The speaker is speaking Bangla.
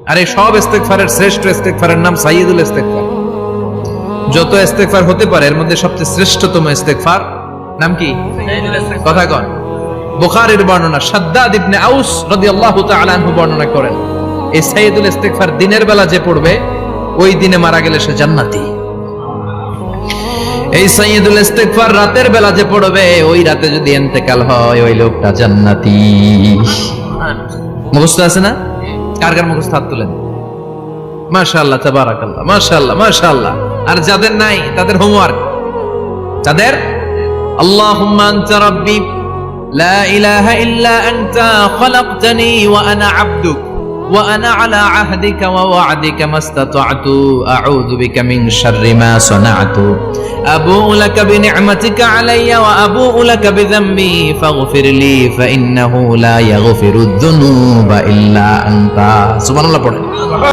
আর এই সব ইস্তেগফারের শ্রেষ্ঠ ইস্তেগফারের নাম সাইয়্যিদুল ইস্তেগফার। যত ইস্তেগফার হতে পারে এর মধ্যে সবচেয়ে শ্রেষ্ঠতম ইস্তেগফার নাম কি? কথা কন। বুখারীর বর্ণনা, শাদ্দাদ ইবনে আউস রাদিয়াল্লাহু তাআলা আনহু বর্ণনা করেন, এই সাইয়্যিদুল ইস্তেগফার দিনের বেলা যে পড়বে ওই দিনে মারা গেলে সে জান্নাতি। এই সাইয়্যিদুল ইস্তেগফার রাতের বেলা যে পড়বে ওই রাতে যদি ইন্তেকাল হয় ওই লোকটা জান্নাতি। মুখস্থ আছে না? কার কার মুখস্থ হাত তুলেন। মাশাআল্লাহ, তাবারাকাল্লাহ, মাশাআল্লাহ, মাশাআল্লাহ। আর যাদের নাই তাদের হোমওয়ার্ক, তাদের আল্লাহুম্মা আনতা রাব্বি লা ইলাহা ইল্লা আনতা খালাকতানি ওয়া আনা আবদুক ওয়া আনা আলা আহদিকা ওয়া ওয়া'দিকা মাস্তাতা'তু আউযু বিকা মিন শাররি মা সানা'তু আবুউ লাকা বিনি'মাতিকা আলাইয়া ওয়া আবুউ লাকা বিযামবি ফাগফিরলি ফাইন্নাহু লা ইয়াগফিরুদ যুনুবা ইল্লা আনতা। সুবহানাল্লাহ পড়েন।